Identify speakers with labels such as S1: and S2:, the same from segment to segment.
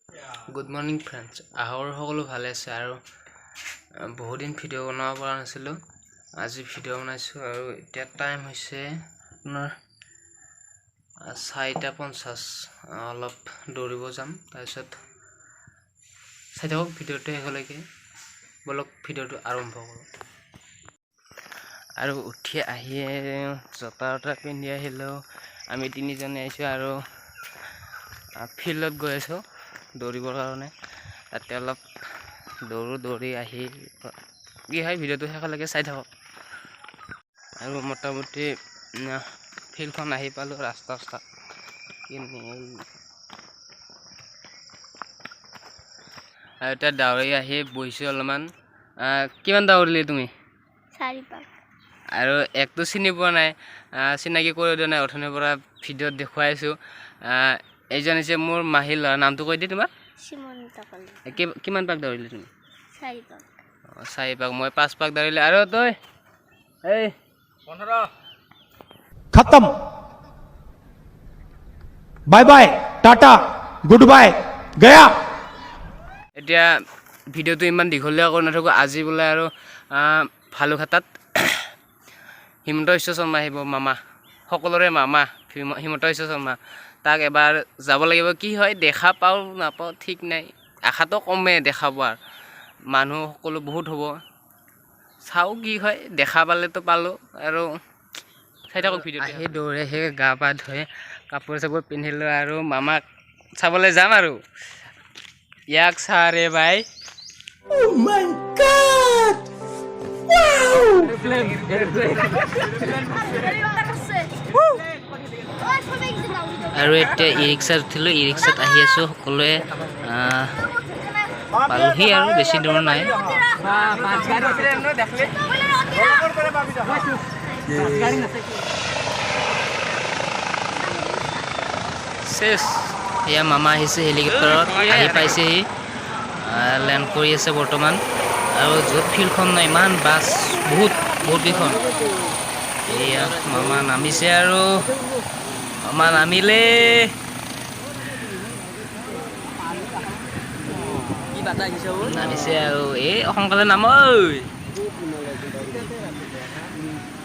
S1: Good morning friends. আহৰ সকলো ভালে আছে আৰু বহুত দিন ভিডিও বনাব পৰা নাছিলো। আজি ভিডিও বনাইছো আৰু এতিয়া টাইম হৈছে আপোনাৰ 4:50 অলপ দৌৰিব যাম। তাৰপিছত চাই থাকক ভিডিওটো শেষলৈকে। বলক ভিডিওটো আৰম্ভ কৰো। আৰু উঠি আহি জোতা পিন্ধি আহিলো। আমি তিনিজনে আইছো আৰু ফিল্ডত গৈ আছো দৌৰিবৰ কাৰণে। তাতে অলপ দৌৰি আহি কি হয় ভিডিওটো শেষলৈকে চাই থাকক। আৰু মোটামুটি ফিল্ডখন আহি পালো ৰাস্তা আৰু এতিয়া দৌৰি আহি বহিছো অলপমান। কিমান দৌৰিলি তুমি?
S2: 4 পাক।
S1: আৰু একটো চিনি পোৱা নাই, চিনাকি কৰি দিয়া নাই। অথনিৰ পৰা ভিডিওত দেখুৱাইছো। এইজন হৈছে মোৰ মাহিল। নামটো কৈ দি তোমাৰ?
S2: সীমন্ত কলি।
S1: কিমান পাক দৌৰিলি তুমি?
S2: 4 পাক।
S1: 4 পাক, মই 5 পাক দৌৰিলে। আৰু তই? এই
S3: 15 खत्म bye bye tata goodbye गया।
S1: এতিয়া ভিডিওটো ইমান দীঘলীয়া কৰি নাথাকো। আজি বোলে আৰু ভালুকহাটত হিমন্ত বিশ্ব শৰ্মা আহিব, মামা, সকলোৰে মামা হিমন্ত বিশ্ব শৰ্মা। তাক এবাৰ যাব লাগিব। কি হয় দেখা পাওঁ নাপাওঁ ঠিক নাই। আশাটো কমে দেখা পোৱাৰ, মানুহ সকলো বহুত হ'ব। চাওঁ কি হয়, দেখা পালেতো পালো আৰু চাই থাকক ভিডিওটো। আহি দৌৰে সেই গা পা ধুই কাপোৰ চাপোৰ পিন্ধিলো আৰু মামাক চাবলৈ যাম আৰু ইয়াক চাৰে ভাই।
S3: Oh my God! Wow!
S1: আৰু এতিয়া ই ৰিক্সাত উঠিলো। ই ৰিক্সাত আহি আছো। সকলোৱে পালোহি আৰু বেছি দূৰ নাই। শেষ। এয়া মামা আহিছে হেলিকপ্টাৰত, আহি পাইছেহি, লেণ্ড কৰি আছে বৰ্তমান। আৰু য'ত ফিল্ডখন নাই ইমান বাছ বহুত কেইখন। এয়া মামা নামিছে আৰু মামা নামিলে। নামিছে আৰু এই সোনকালে নাম ঐ,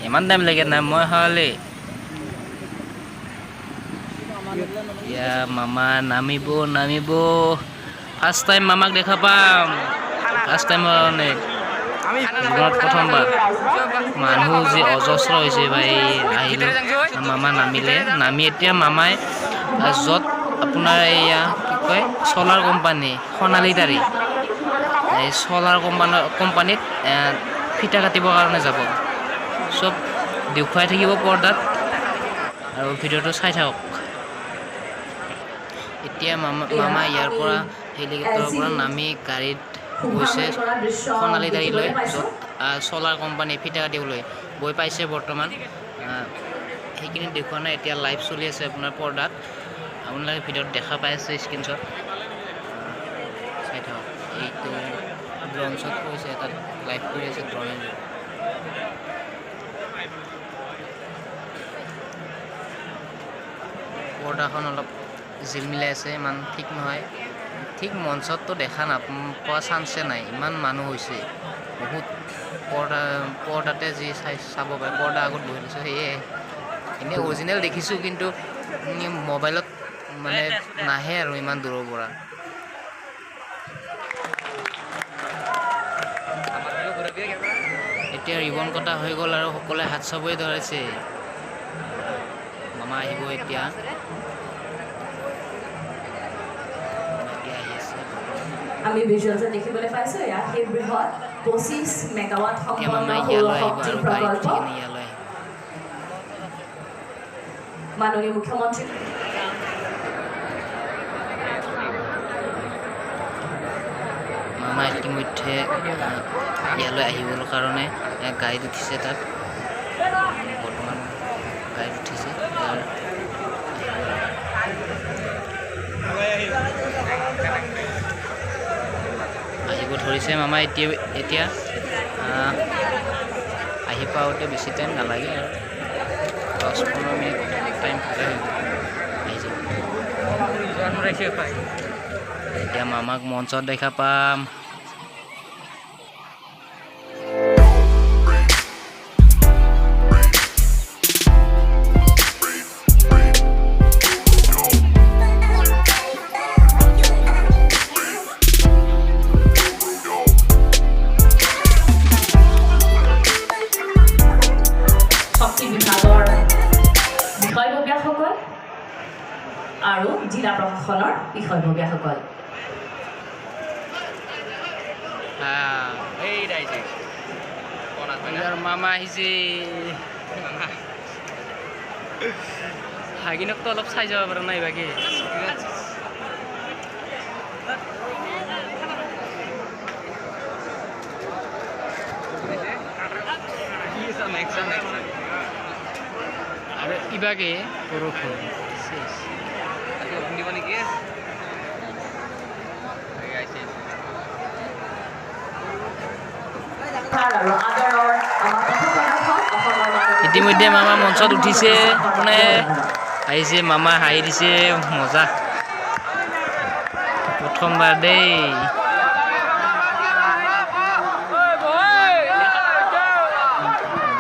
S1: ইমান টাইম লাগে নাম মই হলে। এতিয়া মামা নামিব। ফাৰ্ষ্ট টাইম মামাক দেখা পাম। ফাৰ্ষ্ট টাইমৰ কাৰণে জীৱনত প্ৰথমবাৰ। মানুহ যি অজস্ৰ হৈছে ভাই। আহিলো মামা নামি এতিয়া মামাই য'ত আপোনাৰ এয়া কি কয় চলাৰ কোম্পানী সোণালীতাৰী, এই চলাৰ কোম্পানীত ফিটা কাটিবৰ কাৰণে যাব। চব দেখুৱাই থাকিব পৰ্দাত আৰু ভিডিওটো চাই থাকক। এতিয়া মামা ইয়াৰ পৰা হেলিকপ্টাৰৰ পৰা নামি গাড়ীত গৈছে সোণালীতাৰীলৈ, য'ত চলাৰ কোম্পানী ফিটা কাটিবলৈ গৈ পাইছে বৰ্তমান। সেইখিনি দেখুওৱা নাই, এতিয়া লাইভ চলি আছে আপোনাৰ পৰ্দাত। আপোনালোকে ভিডিঅ'ত দেখা পাই আছে স্ক্ৰীনশ্বট। চাই থাকক। এইটো ড্ৰোন শ্বট কৰিছে, তাত লাইভ কৰি আছে ড্ৰোনে। পৰ্দাখন অলপ জিলমিলাই আছে, ইমান ঠিক নহয়। ঠিক মঞ্চততো দেখা নাপোৱা চান্সে নাই, ইমান মানুহ হৈছে বহুত। পৰ্দাতে যি চাব পাৰে, পৰ্দা আগত বহি লৈছোঁ সেয়ে। এনেই অৰিজিনেল দেখিছোঁ, কিন্তু মোবাইলত মানে নাহে আৰু ইমান দূৰৰ পৰা। এতিয়া ৰিবন কটা হৈ গ'ল আৰু সকলোৱে হাত চাবই ধৰিছে। মামা আহিব এতিয়া।
S4: আমি ভিজুৱেলছত দেখিবলৈ পাইছো ইয়াত সেই বৃহৎ 25 মেগাৱাট সম্পন্ন সৌৰ শক্তি প্ৰকল্প। মাননীয় মুখ্যমন্ত্ৰী
S1: মামা ইতিমধ্যে ইয়ালৈ আহিবৰ কাৰণে গাড়ীত উঠিছে। তাত বৰ্তমান গাড়ীত উঠিছে। আহিব ধৰিছে মামা এতিয়া আহি পাওঁতে বেছি টাইম নালাগে আৰু 10-15 মিনিট টাইম আহি যাব। এতিয়া মামাক মঞ্চত দেখা পাম।
S4: শক্তি বিভাগৰ বিষয়ববীয়াসকল আৰু জিলা প্ৰশাসনৰ বিষয়ববীয়াসকল।
S1: মামা আহিছে। হাগিনকতো অলপ চাই যাব পৰা নাই বাকী আৰু ইবাগে বৰষুণ দিব নেকি? ইতিমধ্যে মামা মঞ্চত উঠিছে, মানে আহিছে মামা হাঁহি দিছে, মজা প্ৰথমবাৰ দেই।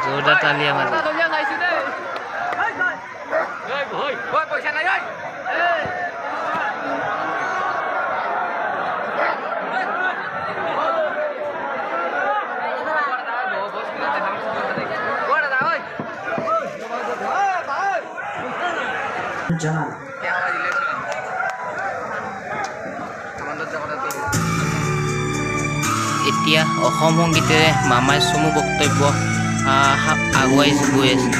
S1: জোৰদাৰ তালিয়া মাজা। এতিয়া অসম সংগীতেৰে মামাই চমু বক্তব্য আগুৱাই গৈ আছে।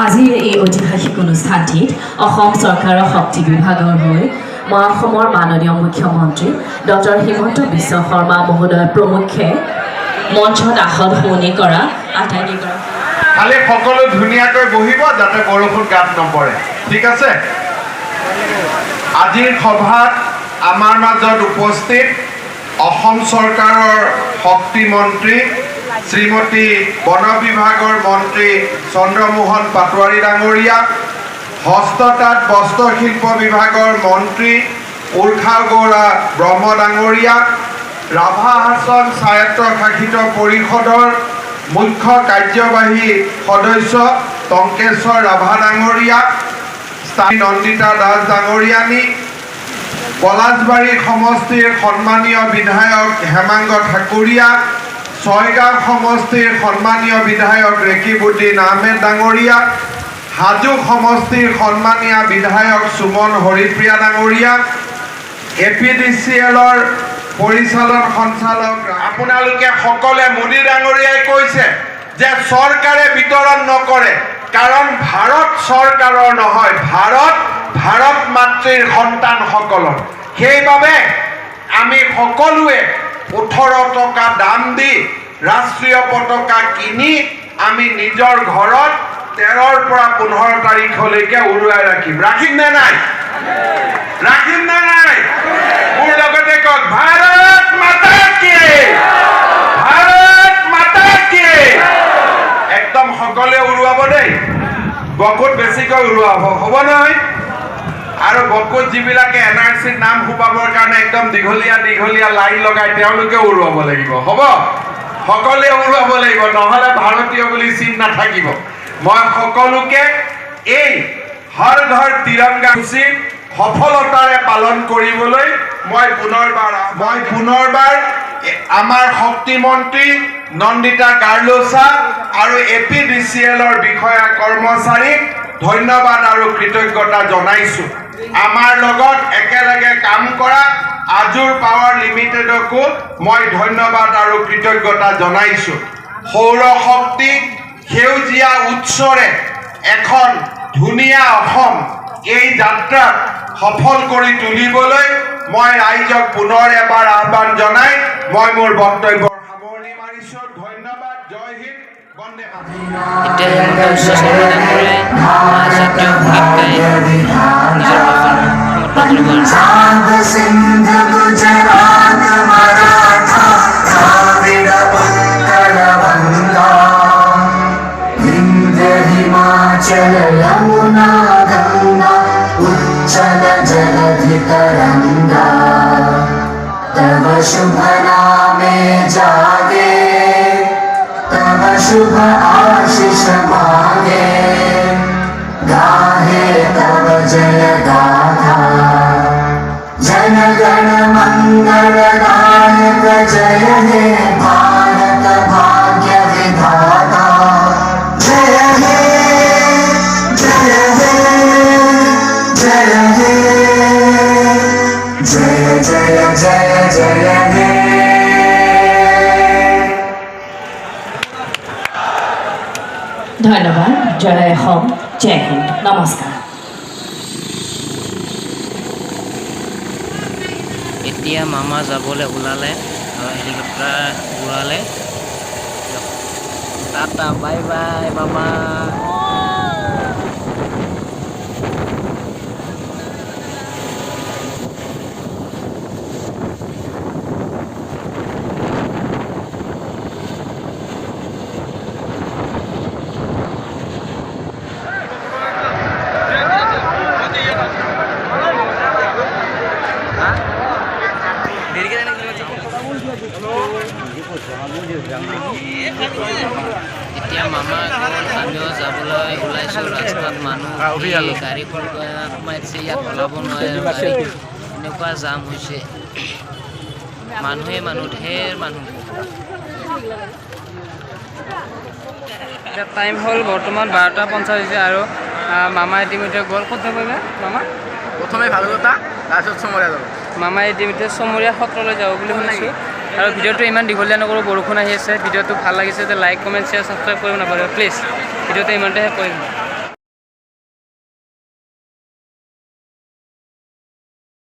S4: আজিৰ এই ঐতিহাসিক অনুষ্ঠানটিত অসম চৰকাৰৰ শক্তি বিভাগৰ হৈ মই অসমৰ মাননীয় মুখ্যমন্ত্ৰী ডক্টৰ হিমন্ত বিশ্ব শৰ্মা মহোদয় প্ৰমুখ্যে মঞ্চত আসন সলনি কৰা আটাইকেইগৰাকী
S5: খালি সকলো ধুনীয়াকৈ বহিব যাতে বৰষুণ গাত নপৰে, ঠিক আছে? আজিৰ সভাত আমাৰ মাজত উপস্থিত অসম চৰকাৰৰ শক্তি মন্ত্ৰী শ্ৰীমতী বন বিভাগৰ মন্ত্ৰী চন্দ্ৰমোহন পাটোৱাৰী ডাঙৰীয়া, হস্ততাঁত বস্ত্ৰশিল্প বিভাগৰ মন্ত্ৰী উৰ্খাও গৌৰা ব্ৰহ্ম ডাঙৰীয়া, ৰাভা হাছন স্বায়ত্তশাসিত পৰিষদৰ মুখ্য কাৰ্যবাহী সদস্য টংকেশ্বৰ ৰাভা ডাঙৰীয়া, নন্দিতা দাস ডাঙৰীয়ানী, পলাশবাৰী সমষ্টিৰ সন্মানীয় বিধায়ক হেমাংগ ঠাকুৰীয়া, ছয়গাঁও সমষ্টিৰ সন্মানীয় বিধায়ক ৰেকিবুদ্দিন আহমেদ ডাঙৰীয়া, হাজো সমষ্টিৰ সন্মানীয় বিধায়ক সুমন হৰিপ্ৰিয়া ডাঙৰীয়া, APDCLৰ পৰিচালন সঞ্চালক। আপোনালোকে সকলে মোদী ডাঙৰীয়াই কৈছে যে চৰকাৰে বিতৰণ নকৰে, কাৰণ ভাৰত চৰকাৰৰ নহয়, ভাৰত মাতৃৰ সন্তানসকলৰ। সেইবাবে আমি সকলোৱে 18 টকা দাম দি ৰাষ্ট্ৰীয় পতাকা কিনি আমি নিজৰ ঘৰত 13ৰ পৰা 15 তাৰিখলৈকে উৰুৱাই ৰাখিম নে নাই? ৰাখিম নে নাই? মোৰ লগতে কওক, ভাৰত মাতা কি, ভাৰত মাতা কি। একদম সকলোৱে উৰুৱাব দেই, বকুত বেছিকৈ উৰুৱাব, হ'ব নহয়? আৰু বকুত যিবিলাকে NRCত নাম সোপাবৰ কাৰণে একদম দীঘলীয়া লাইন লগাই তেওঁলোকে উৰুৱাব লাগিব, হ'ব? সকলোৱে উৰুৱাব লাগিব, নহ'লে ভাৰতীয় বুলি চিন নাথাকিব। মই সকলোকে এই হৰ ঘৰ তিৰংগা সফলতাৰে পালন কৰিবলৈ মই পুনৰবাৰ আমাৰ শক্তিমন্ত্ৰী নন্দিতা গাৰ্লোচা আৰু APDCLৰ বিষয়া কৰ্মচাৰীক ধন্যবাদ আৰু কৃতজ্ঞতা জনাইছো। আমাৰ লগত একেলগে কাম কৰা আজুৰ পাৱাৰ লিমিটেডকো মই ধন্যবাদ আৰু কৃতজ্ঞতা জনাইছো। সৌৰ শক্তি সেউজীয়া উৎসৰে এখন ধুনীয়া অসম এই যাত্ৰাত সফল কৰি তুলিবলৈ মই ৰাইজক পুনৰ এবাৰ আহ্বান জনাই মই মোৰ বক্তব্য সামৰণি মাৰিছো। ধন্যবাদ। জয় হিন্দ, বন্দে মাতৰম।
S1: এতিয়া হিমন্ত বিশ্ব শৰ্মা ডাঙৰীয়াই জাতীয় গীত গাই নিজৰ ভাষণ সমাপ্ত কৰিব।
S6: हिमाचल यमुना गंगा उच्चल जलधि तरंगा तव शुभ नामे जागे तव शुभ आशीष मांगे गाहे तव जय गाथा जन गण मंगल दायक जय हे भारत भाग्य विधाता जय हे जय हे जय हे जय जय जय जय हे
S4: ধন্যবাদ। জয় অসম, জয় হিন্দ, নমস্কাৰ।
S1: এতিয়া মামা যাবলৈ ওলালে আৰু হেলিকপ্টাৰ উৰালে। টাটা বাই বাই মামা। এতিয়া মামা গ'ল, আমিও যাবলৈ ওলাইছোঁ। ৰাস্তাত মানুহ গাড়ী সোমাই দিছে, ইয়াত ওলাব নোৱাৰে গাড়ী, এনেকুৱা জাম হৈছে। মানুহ ঢেৰ মানুহ। এতিয়া টাইম হ'ল বৰ্তমান 12:50 হৈছে আৰু মামা ইতিমধ্যে গ'ল। ক'ত যাব মামা?
S7: প্ৰথমে ভালুকটা, তাৰপিছত চমৰীয়া যাব।
S1: মামাই ইতিমধ্যে চমৰীয়া সত্ৰলৈ যাব বুলি শুনিছোঁ। আৰু ভিডিঅ'টো ইমান দীঘলীয়া নকৰোঁ, বৰষুণ আহি আছে। ভিডিঅ'টো ভাল লাগিছে যে লাইক, কমেণ্ট, শ্বেয়াৰ, ছাবস্ক্ৰাইব কৰিব নাপাহৰিব প্লিজ। ভিডিঅ'টো ইমানতে শেষ কৰিম।